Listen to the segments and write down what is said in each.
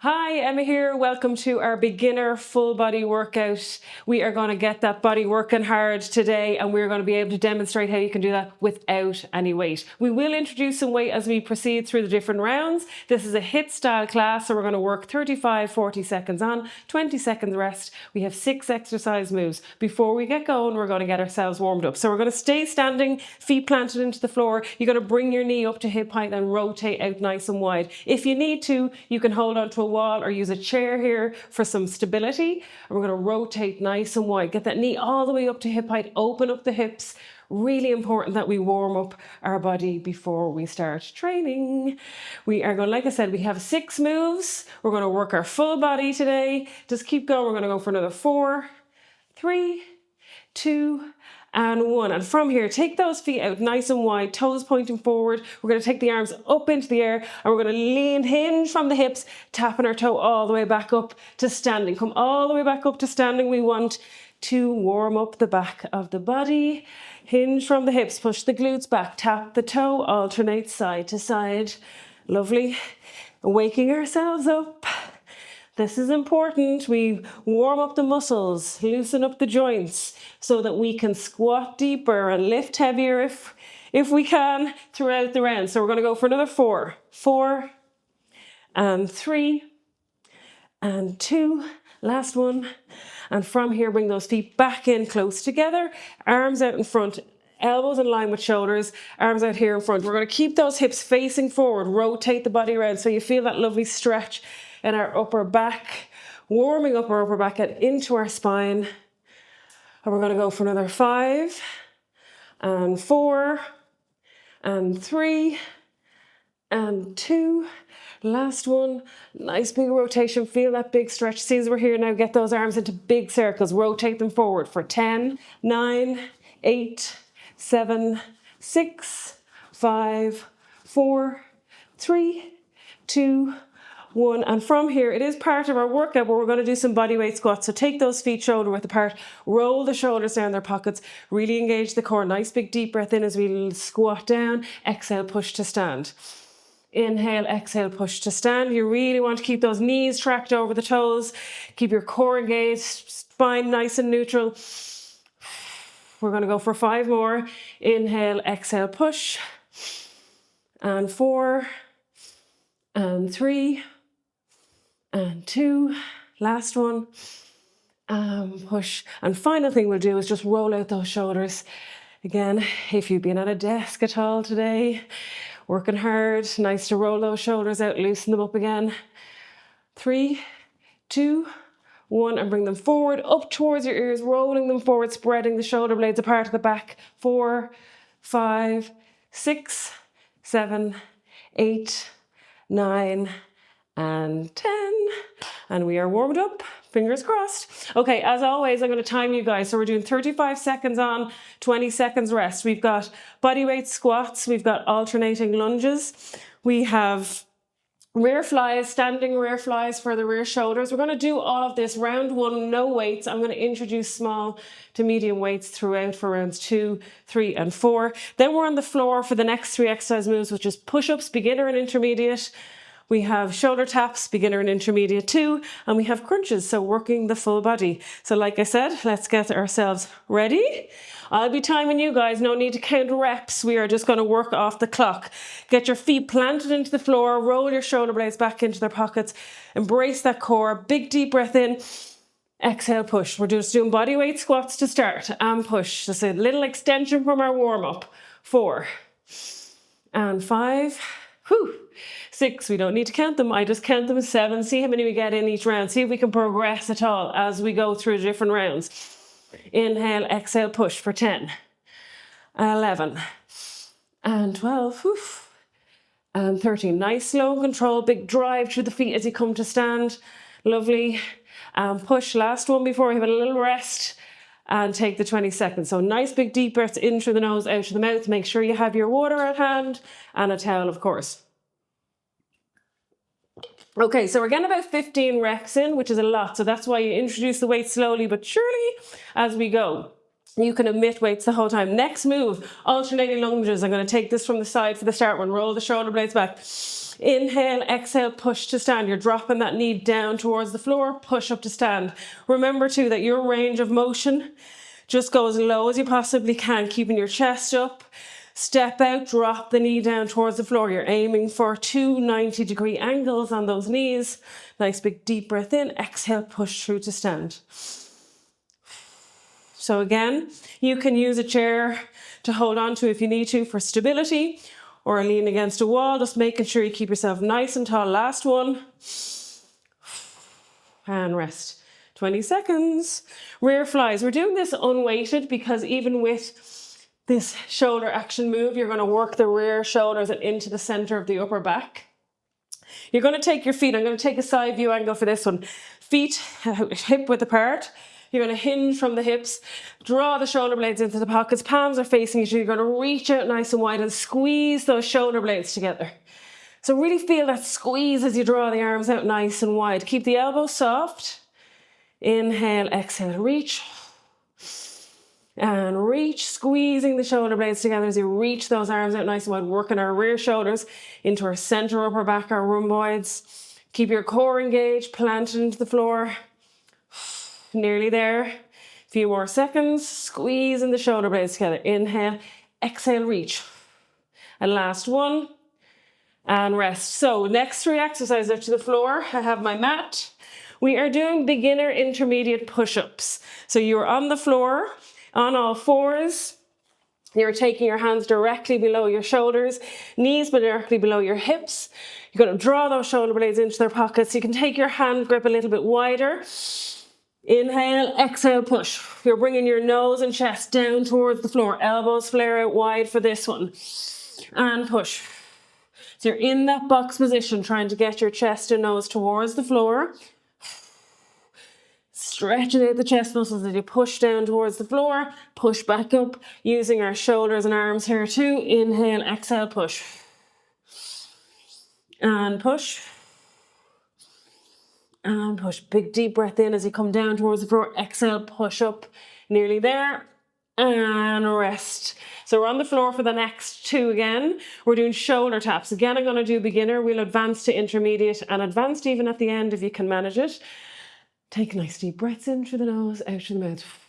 Hi, Emma here. Welcome to our beginner full body workout. We are going to get that body working hard today, and we're going to be able to demonstrate how you can do that without any weight. We will introduce some weight as we proceed through the different rounds. This is a HIIT style class, so we're going to work 35, 40 seconds on, 20 seconds rest. We have 6 exercise moves. Before we get going, we're going to get ourselves warmed up. So we're going to stay standing, feet planted into the floor. You're going to bring your knee up to hip height and rotate out nice and wide. If you need to, you can hold on to a wall or use a chair here for some stability. And we're going to rotate nice and wide. Get that knee all the way up to hip height. Open up the hips. Really important that we warm up our body before we start training. We are going, like I said, we have 6 moves. We're going to work our full body today. Just keep going. We're going to go for another 4, 3, 2, and 1. And from here, take those feet out nice and wide, toes pointing forward. We're going to take the arms up into the air, and we're going to lean, hinge from the hips, tapping our toe all the way back up to standing. Come all the way back up to standing. We want to warm up the back of the body. Hinge from the hips, push the glutes back, tap the toe, alternate side to side. Lovely. Waking ourselves up. This is important. We warm up the muscles, loosen up the joints so that we can squat deeper and lift heavier if we can throughout the round. So we're going to go for another 4. 4 and 3 and 2. Last one. And from here, bring those feet back in close together. Arms out in front. Elbows in line with shoulders, arms out here in front. We're going to keep those hips facing forward, rotate the body around so you feel that lovely stretch in our upper back, warming up our upper back and into our spine. And we're going to go for another 5 and 4 and 3 and 2. Last one. Nice big rotation. Feel that big stretch. See, as we're here now, get those arms into big circles. Rotate them forward for 10, 9, 8, 7, 6, 5, 4, 3, 2, 1. And from here, it is part of our workout where we're going to do some body weight squats. So take those feet shoulder width apart, roll the shoulders down their pockets, really engage the core. Nice big deep breath in as we squat down. Exhale, push to stand. Inhale, exhale, push to stand. You really want to keep those knees tracked over the toes. Keep your core engaged, spine nice and neutral. We're going to go for 5 more. Inhale, exhale, push. And 4 and 3 and 2. Last one. Push. And final thing we'll do is just roll out those shoulders. Again, if you've been at a desk at all today, working hard, nice to roll those shoulders out, loosen them up again. 3, 2, 1, and bring them forward, up towards your ears, rolling them forward, spreading the shoulder blades apart at the back. 4, 5, 6, 7, 8, 9, and 10. And we are warmed up. Fingers crossed. Okay, as always, I'm going to time you guys. So we're doing 35 seconds on, 20 seconds rest. We've got bodyweight squats. We've got alternating lunges. We have rear flies, standing rear flies for the rear shoulders. We're going to do all of this. Round 1, no weights. I'm going to introduce small to medium weights throughout for rounds 2, 3, and 4. Then we're on the floor for the next 3 exercise moves, which is push-ups, beginner and intermediate. We have shoulder taps, beginner and intermediate too, and we have crunches, so working the full body. So like I said, let's get ourselves ready. I'll be timing you guys, no need to count reps. We are just going to work off the clock. Get your feet planted into the floor, roll your shoulder blades back into their pockets, embrace that core, big deep breath in, exhale, push. We're just doing body weight squats to start, and push. Just a little extension from our warm-up. 4 and 5, 6, we don't need to count them. I just count them as 7. See how many we get in each round. See if we can progress at all as we go through different rounds. Inhale, exhale, push for 10, 11, and 12, and 13. Nice, slow and control. Big drive through the feet as you come to stand. Lovely. And push. Last one before we have a little rest. And take the 20 seconds. So nice big deep breaths in through the nose, out through the mouth. Make sure you have your water at hand and a towel, of course. Okay, so we're getting about 15 reps in, which is a lot. So that's why you introduce the weight slowly but surely as we go. You can emit weights the whole time. Next move, alternating lunges. I'm going to take this from the side for the start one. Roll the shoulder blades back. Inhale, exhale, push to stand. You're dropping that knee down towards the floor, push up to stand. Remember too that your range of motion just go as low as you possibly can, keeping your chest up. Step out, drop the knee down towards the floor. You're aiming for 2 90-degree angles on those knees. Nice big deep breath in. Exhale, push through to stand. So again, you can use a chair to hold on to if you need to for stability, or lean against a wall, just making sure you keep yourself nice and tall. Last one. And rest. 20 seconds. Rear flies. We're doing this unweighted because even with this shoulder action move, you're going to work the rear shoulders and into the center of the upper back. You're going to take your feet. I'm going to take a side view angle for this one. Feet hip width apart. You're going to hinge from the hips, draw the shoulder blades into the pockets, palms are facing each other. You're going to reach out nice and wide and squeeze those shoulder blades together. So really feel that squeeze as you draw the arms out nice and wide. Keep the elbows soft. Inhale, exhale, reach. And reach, squeezing the shoulder blades together as you reach those arms out nice and wide, working our rear shoulders into our center upper back, our rhomboids. Keep your core engaged, planted into the floor. Nearly there. A few more seconds. Squeezing the shoulder blades together. Inhale, exhale, reach. And last one. And rest. So next 3 exercises are to the floor. I have my mat. We are doing beginner intermediate push-ups. So you're on the floor, on all fours. You're taking your hands directly below your shoulders, knees directly below your hips. You're going to draw those shoulder blades into their pockets. You can take your hand grip a little bit wider. Inhale, exhale, push. You're bringing your nose and chest down towards the floor. Elbows flare out wide for this one. And push. So you're in that box position, trying to get your chest and nose towards the floor. Stretching out the chest muscles as you push down towards the floor. Push back up, using our shoulders and arms here too. Inhale, exhale, push. And push. And push. Big deep breath in as you come down towards the floor. Exhale, push up. Nearly there. And rest. So we're on the floor for the next 2 again. We're doing shoulder taps. Again, I'm going to do beginner. We'll advance to intermediate and advanced even at the end if you can manage it. Take nice deep breaths in through the nose, out through the mouth.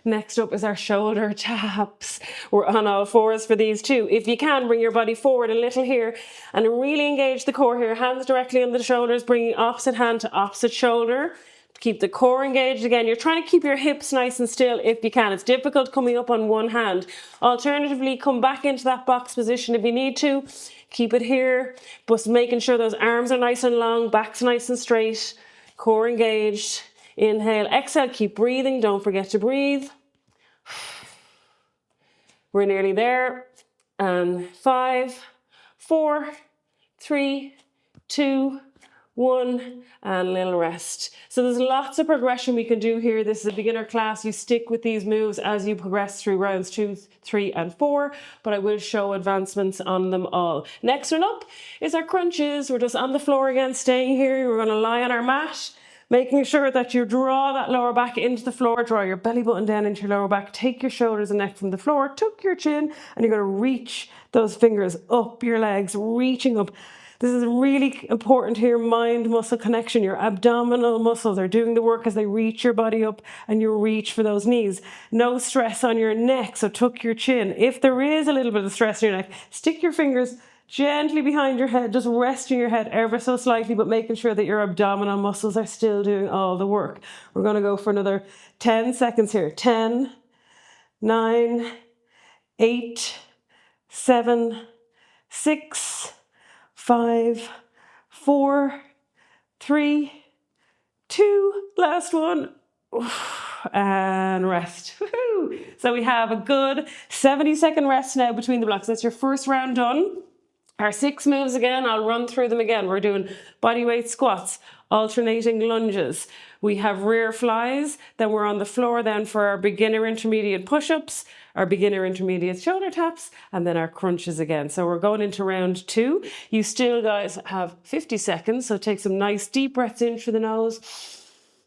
Next up is our shoulder taps. We're on all fours for these too. If you can, bring your body forward a little here and really engage the core here. Hands directly under the shoulders, bringing opposite hand to opposite shoulder. Keep the core engaged again. You're trying to keep your hips nice and still if you can. It's difficult coming up on one hand. Alternatively, come back into that box position if you need to. Keep it here, but making sure those arms are nice and long, back's nice and straight, core engaged. Inhale, exhale, keep breathing. Don't forget to breathe. We're nearly there. And 5, 4, 3, 2, 1, and a little rest. So there's lots of progression we can do here. This is a beginner class. You stick with these moves as you progress through rounds 2, 3, and 4, but I will show advancements on them all. Next one up is our crunches. We're just on the floor again, staying here. We're going to lie on our mat, making sure that you draw that lower back into the floor, draw your belly button down into your lower back, take your shoulders and neck from the floor, tuck your chin, and you're going to reach those fingers up your legs, reaching up. This is really important here, mind-muscle connection. Your abdominal muscles are doing the work as they reach your body up and you reach for those knees. No stress on your neck, so tuck your chin. If there is a little bit of stress in your neck, stick your fingers gently behind your head, just resting your head ever so slightly, but making sure that your abdominal muscles are still doing all the work. We're going to go for another 10 seconds here. 10, 9, 8, 7, 6, 5, 4, 3, 2, last one, and rest. Woo-hoo. So we have a good 70-second rest now between the blocks. That's your first round done. Our 6 moves again, I'll run through them again. We're doing bodyweight squats, alternating lunges. We have rear flies, then we're on the floor then for our beginner intermediate push-ups, our beginner intermediate shoulder taps, and then our crunches again. So we're going into round 2. You still guys have 50 seconds, so take some nice deep breaths in through the nose,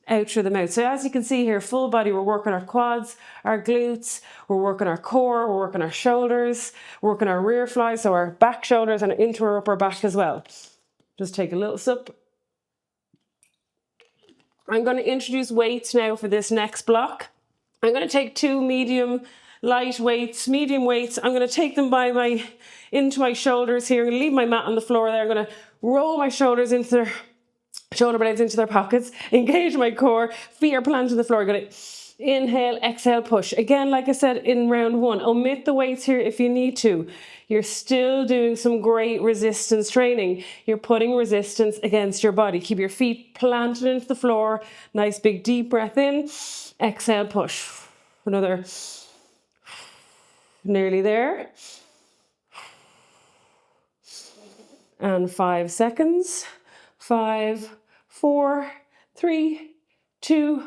out through the mouth. So as you can see here, full body, we're working our quads, our glutes, we're working our core, we're working our shoulders, we're working our rear flies, so our back shoulders and into our upper back as well. Just take a little sip. I'm going to introduce weights now for this next block. I'm going to take two medium weights. I'm going to take them into my shoulders here. I'm going to leave my mat on the floor there. I'm going to roll my shoulders into their shoulder blades into their pockets, engage my core, feet are planted on the floor. Going to inhale, exhale, push. Again, like I said in round one, omit the weights here if you need to. You're still doing some great resistance training. You're putting resistance against your body. Keep your feet planted into the floor. Nice big deep breath in. Exhale, push. Another. Nearly there. And 5 seconds. 5, 4, 3, 2,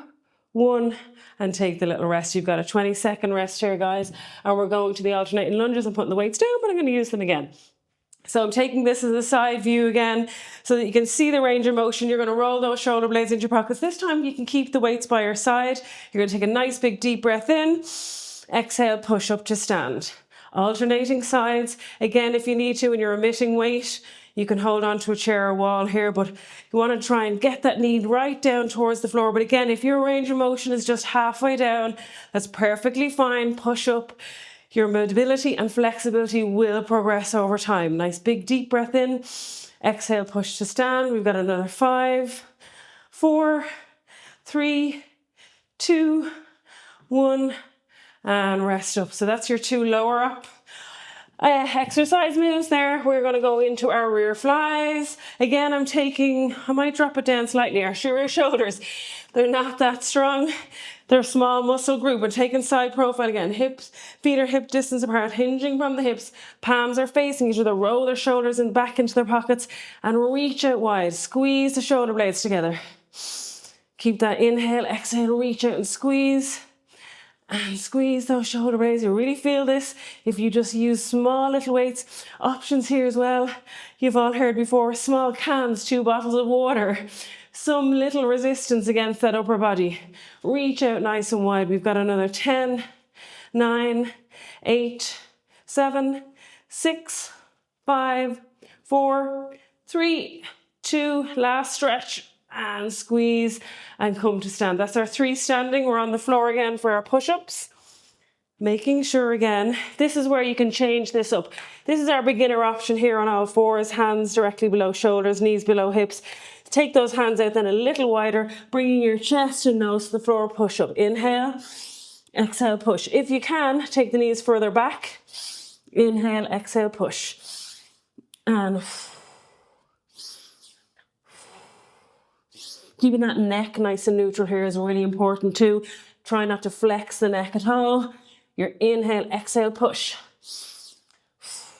1, and take the little rest. You've got a 20-second rest here, guys, and we're going to the alternating lunges. I'm putting the weights down, but I'm going to use them again. So I'm taking this as a side view again so that you can see the range of motion. You're going to roll those shoulder blades into your pockets. This time you can keep the weights by your side. You're going to take a nice big deep breath in. Exhale, push up to stand. Alternating sides. Again, if you need to and you're omitting weight, you can hold on to a chair or wall here, but you want to try and get that knee right down towards the floor. But again, if your range of motion is just halfway down, that's perfectly fine. Push up. Your mobility and flexibility will progress over time. Nice big deep breath in. Exhale, push to stand. We've got another 5, 4, 3, 2, 1, and rest up. So that's your 2 lower up exercise moves there. We're going to go into our rear flies. Again, I might drop it down slightly. Our rear shoulders, they're not that strong. They're a small muscle group. We're taking side profile again. Hips, feet are hip distance apart, hinging from the hips. Palms are facing each other. Roll their shoulders in back into their pockets and reach out wide. Squeeze the shoulder blades together. Keep that inhale, exhale, reach out and squeeze. And squeeze those shoulder blades. You really feel this if you just use small little weights. Options here as well. You've all heard before, small cans, 2 bottles of water. Some little resistance against that upper body. Reach out nice and wide. We've got another 10, 9, 8, 7, 6, 5, 4, 3, 2. Last stretch. And squeeze and come to stand. That's our 3 standing. We're on the floor again for our push-ups. Making sure again, this is where you can change this up. This is our beginner option here on all fours, hands directly below shoulders, knees below hips. Take those hands out then a little wider, bringing your chest and nose to the floor, push up. Inhale, exhale, push. If you can, take the knees further back. Inhale, exhale, push. And keeping that neck nice and neutral here is really important too. Try not to flex the neck at all. Your inhale, exhale, push.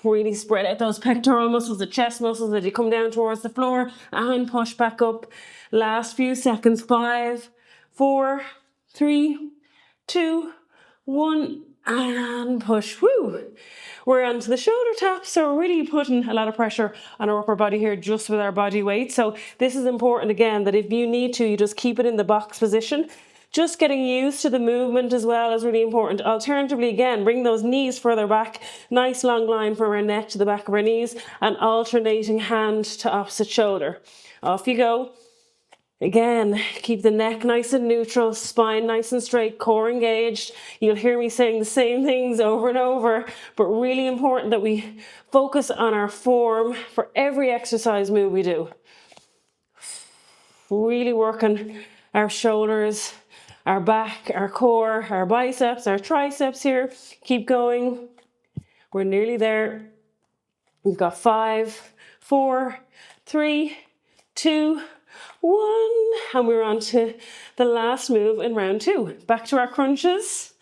Really spread out those pectoral muscles, the chest muscles as you come down towards the floor and push back up. Last few seconds. 5, 4, 3, 2, 1, and push. Woo! We're onto the shoulder taps, so we're really putting a lot of pressure on our upper body here just with our body weight. So this is important again, that if you need to, you just keep it in the box position. Just getting used to the movement as well is really important. Alternatively, again, bring those knees further back. Nice long line from our neck to the back of our knees and alternating hand to opposite shoulder. Off you go. Again, keep the neck nice and neutral, spine nice and straight, core engaged. You'll hear me saying the same things over and over, but really important that we focus on our form for every exercise move we do. Really working our shoulders, our back, our core, our biceps, our triceps here. Keep going. We're nearly there. We've got 5, 4, 3, 2, 1, and we're on to the last move in round 2. Back to our crunches.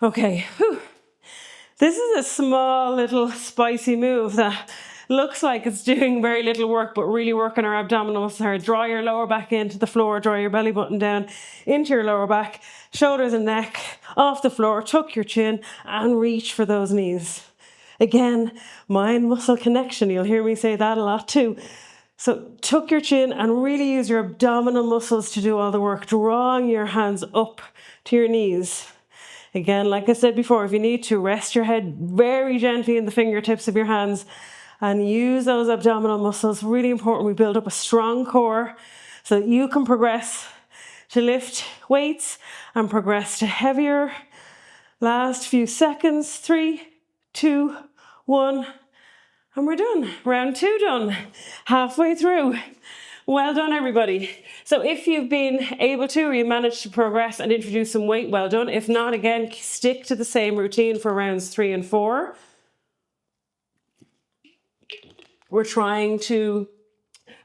Okay, whew. This is a small little spicy move that looks like it's doing very little work, but really working our abdominals hard. Draw your lower back into the floor, draw your belly button down into your lower back, shoulders and neck off the floor, tuck your chin and reach for those knees. Again, mind-muscle connection. You'll hear me say that a lot too. So tuck your chin and really use your abdominal muscles to do all the work, drawing your hands up to your knees. Again, like I said before, if you need to, rest your head very gently in the fingertips of your hands and use those abdominal muscles. Really important we build up a strong core so that you can progress to lift weights and progress to heavier. Last few seconds, 3, 2, 1, and we're done. Round 2 done. Halfway through. Well done, everybody. So if you've been able to, or you managed to progress and introduce some weight, well done. If not, again, stick to the same routine for rounds 3 and 4. We're trying to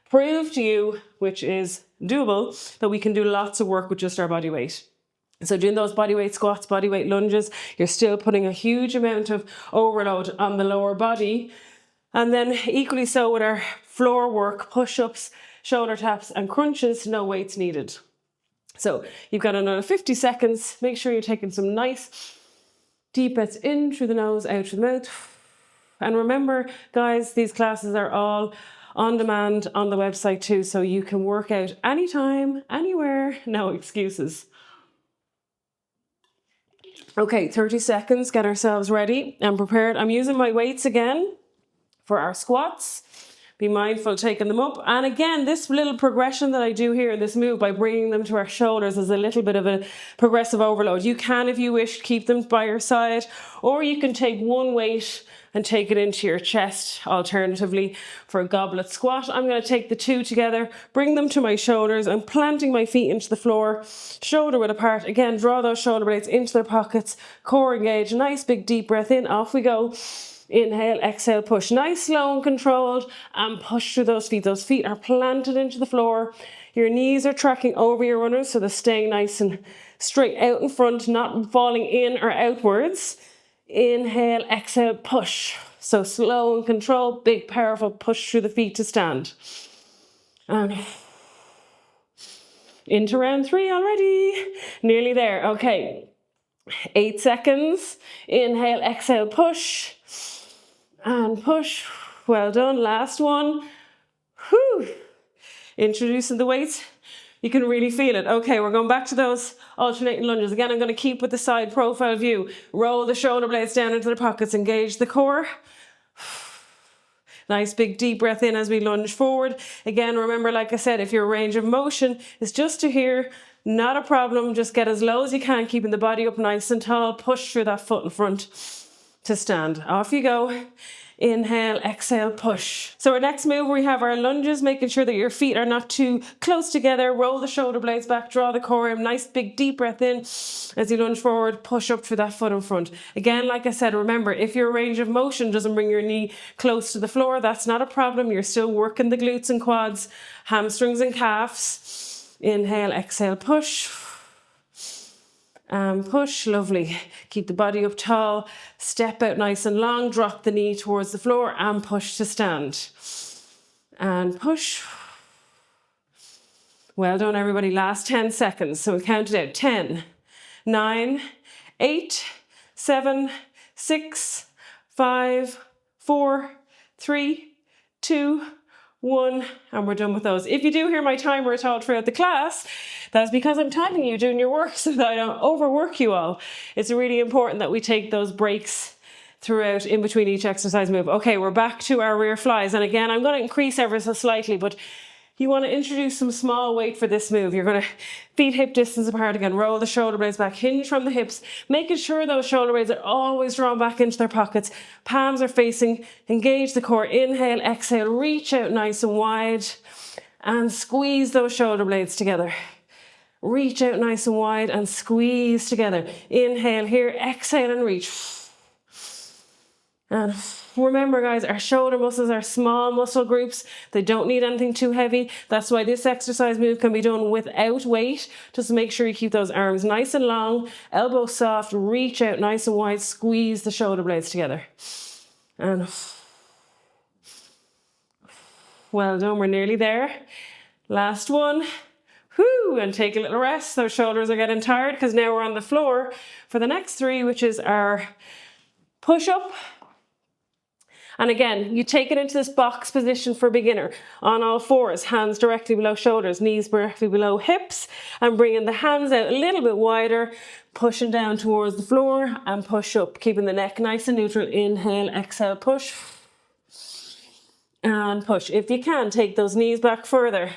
prove to you, which is doable, that we can do lots of work with just our body weight. So doing those bodyweight squats, bodyweight lunges, you're still putting a huge amount of overload on the lower body. And then equally so with our floor work, push-ups, shoulder taps and crunches, no weights needed. So you've got another 50 seconds. Make sure you're taking some nice deep breaths in through the nose, out through the mouth. And remember, guys, these classes are all on demand on the website too, so you can work out anytime, anywhere, no excuses. Okay, 30 seconds, get ourselves ready and prepared. I'm using my weights again for our squats. Be mindful taking them up. And again, this little progression that I do here in this move by bringing them to our shoulders is a little bit of a progressive overload. You can, if you wish, keep them by your side, or you can take one weight and take it into your chest. Alternatively, for a goblet squat, I'm going to take the 2 together, bring them to my shoulders. I'm planting my feet into the floor, shoulder width apart. Again, draw those shoulder blades into their pockets, core engaged. Nice big deep breath in, off we go. Inhale, exhale, push. Nice, slow and controlled, and push through those feet. Those feet are planted into the floor. Your knees are tracking over your runners, so they're staying nice and straight out in front, not falling in or outwards. Inhale, exhale, push. So slow and controlled, big, powerful push through the feet to stand. And into round 3 already. Nearly there. Okay. 8 seconds. Inhale, exhale, push. And push. Well done. Last one. Whew. Introducing the weights. You can really feel it. Okay, we're going back to those alternating lunges. Again, I'm going to keep with the side profile view. Roll the shoulder blades down into the pockets. Engage the core. Nice big deep breath in as we lunge forward. Again, remember, like I said, if your range of motion is just to here, not a problem. Just get as low as you can, keeping the body up nice and tall. Push through that foot in front to stand. Off you go. Inhale, exhale, push. So our next move, we have our lunges, making sure that your feet are not too close together. Roll the shoulder blades back, draw the core in. Nice big deep breath in as you lunge forward. Push up through that foot in front. Again, like I said, remember, if your range of motion doesn't bring your knee close to the floor, that's not a problem. You're still working the glutes and quads, hamstrings and calves. Inhale, exhale, push. And push, lovely. Keep the body up tall, step out nice and long, drop the knee towards the floor and push to stand. And push. Well done, everybody. Last 10 seconds. So we count it out. 10, 9, 8, 7, 6, 5, 4, 3, 2, 1, and we're done with those. If you do hear my timer at all throughout the class, that's because I'm timing you doing your work so that I don't overwork you all. It's really important that we take those breaks throughout in between each exercise move. Okay, we're back to our rear flies. And again, I'm going to increase ever so slightly, but you want to introduce some small weight for this move. You're going to feet hip distance apart again. Roll the shoulder blades back, hinge from the hips, making sure those shoulder blades are always drawn back into their pockets. Palms are facing, engage the core. Inhale, exhale, reach out nice and wide and squeeze those shoulder blades together. Reach out nice and wide and squeeze together. Inhale here, exhale and reach. And remember, guys, our shoulder muscles are small muscle groups. They don't need anything too heavy. That's why this exercise move can be done without weight. Just make sure you keep those arms nice and long, elbows soft, reach out nice and wide, squeeze the shoulder blades together. And well done, we're nearly there. Last one. Whoo, and take a little rest. Those shoulders are getting tired because now we're on the floor for the next 3, which is our push-up. And again, you take it into this box position for beginner. On all fours, hands directly below shoulders, knees directly below hips, and bringing the hands out a little bit wider, pushing down towards the floor and push up, keeping the neck nice and neutral. Inhale, exhale, push. And push. If you can, take those knees back further.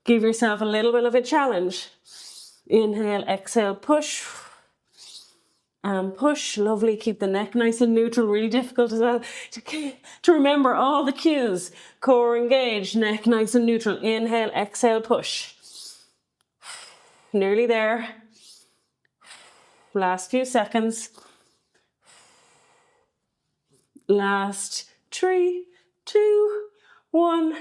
Give yourself a little bit of a challenge. Inhale, exhale, push. And push. Lovely. Keep the neck nice and neutral. Really difficult as well to remember all the cues. Core engaged, neck nice and neutral. Inhale, exhale, push. Nearly there. Last few seconds. Last 3, 2, 1.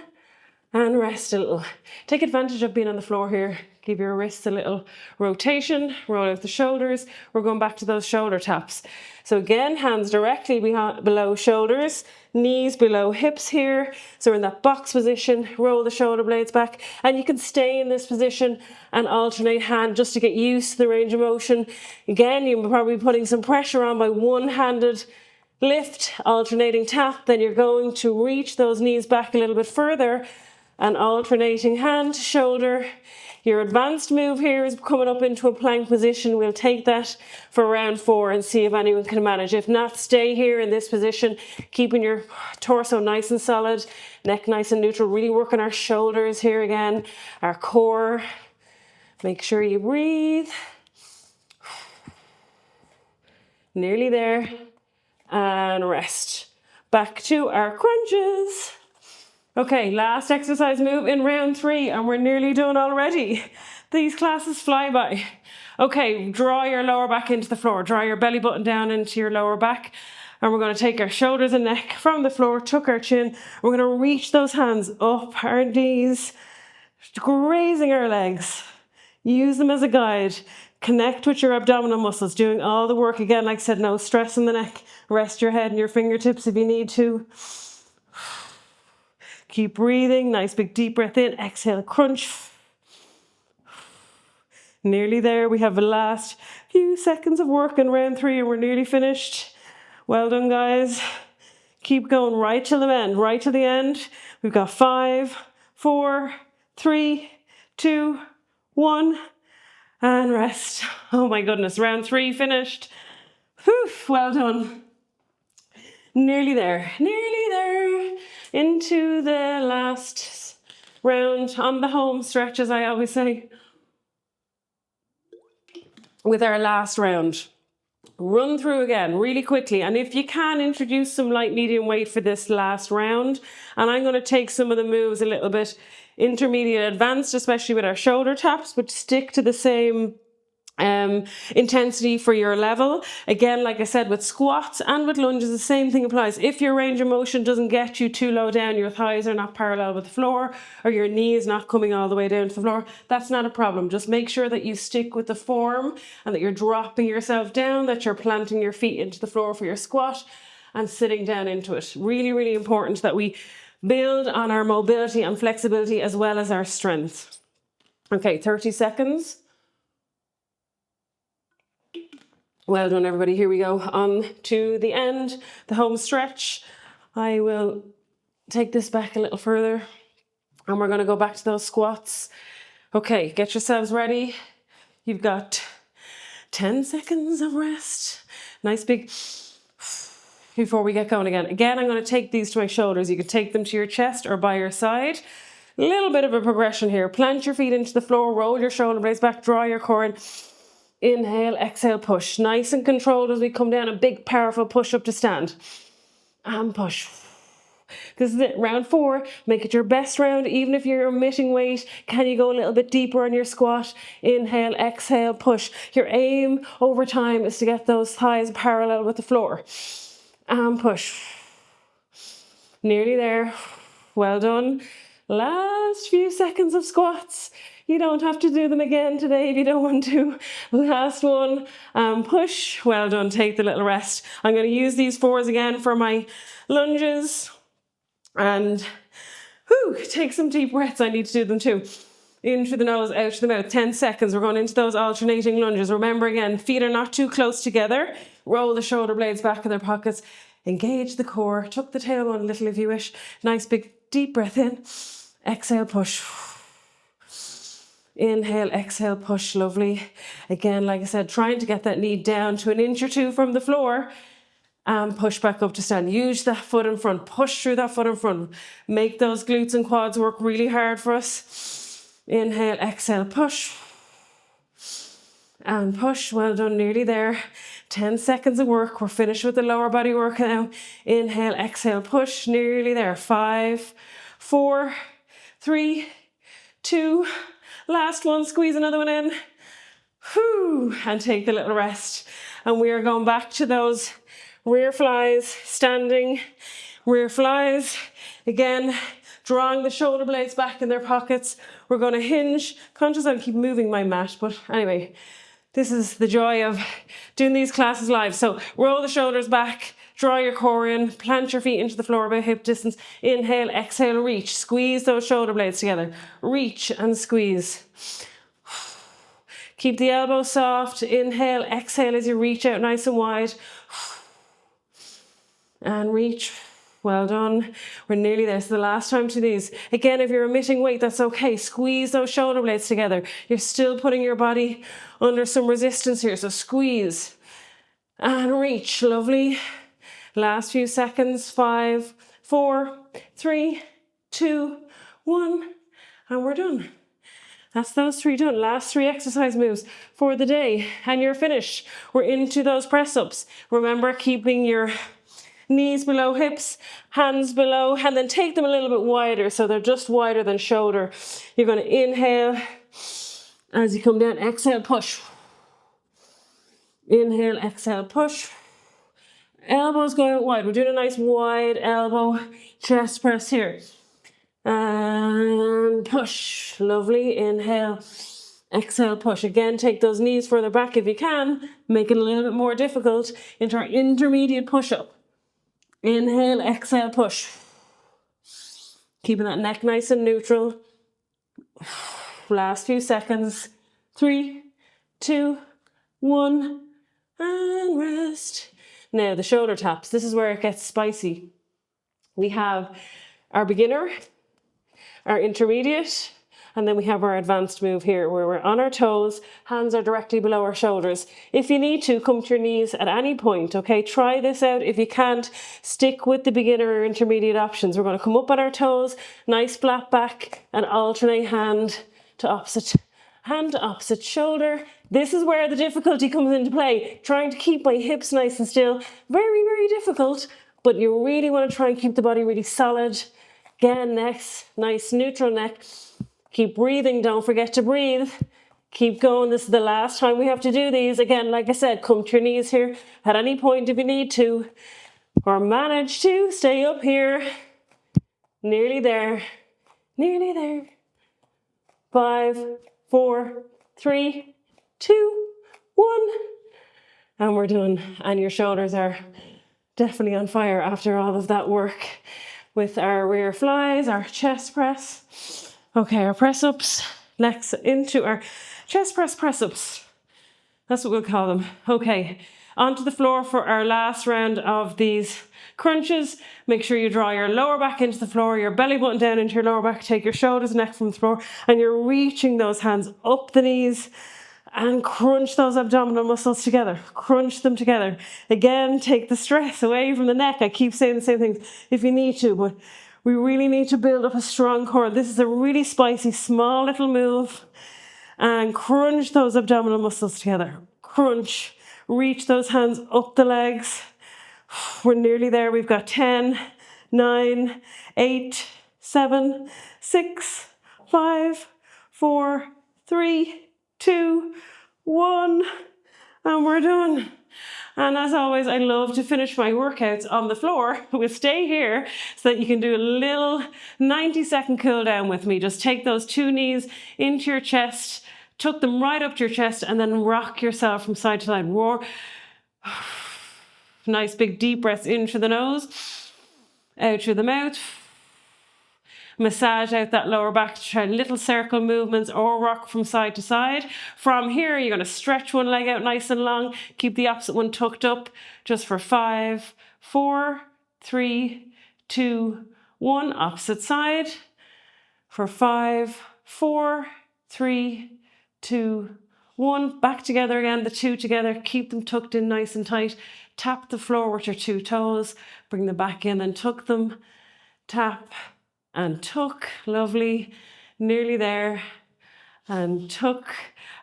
And rest a little. Take advantage of being on the floor here. Give your wrists a little rotation. Roll out the shoulders. We're going back to those shoulder taps. So again, hands directly below shoulders. Knees below hips here. So we're in that box position. Roll the shoulder blades back. And you can stay in this position and alternate hand just to get used to the range of motion. Again, you're probably putting some pressure on by one-handed lift, alternating tap. Then you're going to reach those knees back a little bit further. An alternating hand, shoulder. Your advanced move here is coming up into a plank position. We'll take that for round 4 and see if anyone can manage. If not, stay here in this position, keeping your torso nice and solid, neck nice and neutral. Really working our shoulders here again, our core. Make sure you breathe. Nearly there. And rest. Back to our crunches. Okay, last exercise move in round 3, and we're nearly done already. These classes fly by. Okay, draw your lower back into the floor. Draw your belly button down into your lower back. And we're going to take our shoulders and neck from the floor, tuck our chin. We're going to reach those hands up our knees, grazing our legs. Use them as a guide. Connect with your abdominal muscles, doing all the work. Again, like I said, no stress in the neck. Rest your head and your fingertips if you need to. Keep breathing. Nice big deep breath in. Exhale, crunch. Nearly there. We have the last few seconds of work in round 3 and we're nearly finished. Well done, guys. Keep going right till the end. Right till the end. We've got 5, 4, 3, 2, 1. And rest. Oh my goodness. Round 3 finished. Whew, well done. Nearly there. Nearly there. Into the last round on the home stretch, as I always say. With our last round. Run through again really quickly. And if you can, introduce some light medium weight for this last round. And I'm going to take some of the moves a little bit intermediate advanced, especially with our shoulder taps, but stick to the same intensity for your level. Again, like I said, with squats and with lunges, the same thing applies. If your range of motion doesn't get you too low down, your thighs are not parallel with the floor, or your knee is not coming all the way down to the floor, that's not a problem. Just make sure that you stick with the form and that you're dropping yourself down, that you're planting your feet into the floor for your squat and sitting down into it. Really, really important that we build on our mobility and flexibility as well as our strength. Okay, 30 seconds. Well done, everybody. Here we go. On to the end, the home stretch. I will take this back a little further and we're going to go back to those squats. Okay, get yourselves ready. You've got 10 seconds of rest. Nice big before we get going again. Again, I'm going to take these to my shoulders. You can take them to your chest or by your side. A little bit of a progression here. Plant your feet into the floor, roll your shoulder blades back, draw your core in. Inhale, exhale, push. Nice and controlled as we come down. A big, powerful push up to stand. And push. This is it. Round 4. Make it your best round, even if you're omitting weight. Can you go a little bit deeper on your squat? Inhale, exhale, push. Your aim over time is to get those thighs parallel with the floor. And push. Nearly there. Well done. Last few seconds of squats. You don't have to do them again today if you don't want to. Last one, push. Well done, take the little rest. I'm going to use these 4s again for my lunges. And take some deep breaths. I need to do them too. In through the nose, out through the mouth. 10 seconds. We're going into those alternating lunges. Remember again, feet are not too close together. Roll the shoulder blades back in their pockets. Engage the core. Tuck the tailbone a little if you wish. Nice big deep breath in. Exhale, push. Inhale, exhale, push. Lovely. Again, like I said, trying to get that knee down to 1 inch or 2 from the floor. And push back up to stand. Use that foot in front. Push through that foot in front. Make those glutes and quads work really hard for us. Inhale, exhale, push. And push. Well done, nearly there. 10 seconds of work. We're finished with the lower body work now. Inhale, exhale, push. Nearly there. 5, 4, 3, 2. Last one. Squeeze another one in. Whew. And take the little rest. And we are going back to those rear flies, standing rear flies. Again, drawing the shoulder blades back in their pockets. We're going to hinge. Conscious I'll keep moving my mat, but anyway, this is the joy of doing these classes live. So roll the shoulders back, draw your core in, plant your feet into the floor about hip distance. Inhale, exhale, reach. Squeeze those shoulder blades together. Reach and squeeze. Keep the elbows soft. Inhale, exhale as you reach out nice and wide. And reach. Well done. We're nearly there. So the last time to these. Again, if you're emitting weight, that's okay. Squeeze those shoulder blades together. You're still putting your body under some resistance here. So squeeze and reach. Lovely. Last few seconds. 5, 4, 3, 2, 1. And we're done. That's those 3 done. Last 3 exercise moves for the day. And you're finished. We're into those press-ups. Remember, keeping your knees below hips, hands below, and then take them a little bit wider so they're just wider than shoulder. You're going to inhale as you come down. Exhale, push. Inhale, exhale, push. Elbows going out wide. We're doing a nice wide elbow chest press here. And push. Lovely. Inhale, exhale, push. Again, take those knees further back if you can. Make it a little bit more difficult into our intermediate push-up. Inhale, exhale, push. Keeping that neck nice and neutral. Last few seconds. 3, 2, 1. And rest. Now, the shoulder taps. This is where it gets spicy. We have our beginner, our intermediate, and then we have our advanced move here where we're on our toes, hands are directly below our shoulders. If you need to, come to your knees at any point, okay? Try this out. If you can't, stick with the beginner or intermediate options. We're going to come up on our toes, nice flat back, and alternate hand to opposite shoulder. This is where the difficulty comes into play. Trying to keep my hips nice and still. Very, very difficult, but you really want to try and keep the body really solid. Again, next, nice neutral neck. Keep breathing, don't forget to breathe. Keep going, this is the last time we have to do these. Again, like I said, come to your knees here at any point if you need to. Or manage to stay up here. Nearly there. Nearly there. 5, 4, 3, 2, 1. And we're done. And your shoulders are definitely on fire after all of that work with our rear flies, our chest press. Okay, our press-ups. Next, into our chest press-ups. That's what we'll call them. Okay, onto the floor for our last round of these crunches. Make sure you draw your lower back into the floor, your belly button down into your lower back. Take your shoulders and neck from the floor, and you're reaching those hands up the knees and crunch those abdominal muscles together. Crunch them together. Again, take the stress away from the neck. I keep saying the same things if you need to, but we really need to build up a strong core. This is a really spicy, small little move. And crunch those abdominal muscles together. Crunch. Reach those hands up the legs. We're nearly there. We've got 10, 9, 8, 7, 6, 5, 4, 3, 2, 1. And we're done. And as always, I love to finish my workouts on the floor. We'll stay here so that you can do a little 90-second cool down with me. Just take those 2 knees into your chest, tuck them right up to your chest, and then rock yourself from side to side. Roar. Nice big deep breaths in through the nose, out through the mouth. Massage out that lower back to try little circle movements or rock from side to side. From here, you're going to stretch one leg out nice and long. Keep the opposite one tucked up just for 5, 4, 3, 2, 1. Opposite side. For 5, 4, 3, 2, 1. Back together again, the two together. Keep them tucked in nice and tight. Tap the floor with your two toes. Bring them back in and tuck them. Tap and tuck. Lovely. Nearly there. And tuck.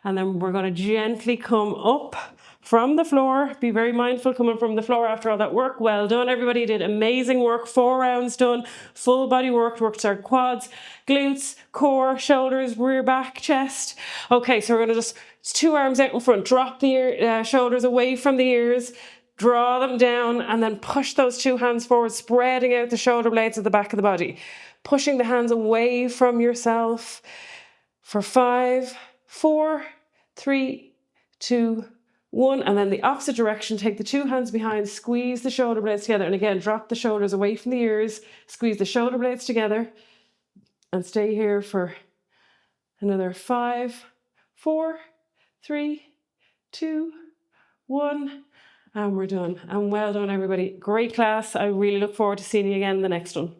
And then we're going to gently come up from the floor. Be very mindful coming from the floor after all that work. Well done, everybody. You did amazing work. 4 rounds done. Full body work. Worked our quads, glutes, core, shoulders, rear, back, chest. Okay, so we're going to just, it's 2 arms out in front. Drop the shoulders away from the ears. Draw them down and then push those 2 hands forward, spreading out the shoulder blades at the back of the body. Pushing the hands away from yourself. For 5, 4, 3, 2, 1. And then the opposite direction, take the 2 hands behind, squeeze the shoulder blades together. And again, drop the shoulders away from the ears, squeeze the shoulder blades together and stay here for another 5, 4, 3, 2, 1. And we're done. And well done, everybody. Great class. I really look forward to seeing you again in the next one.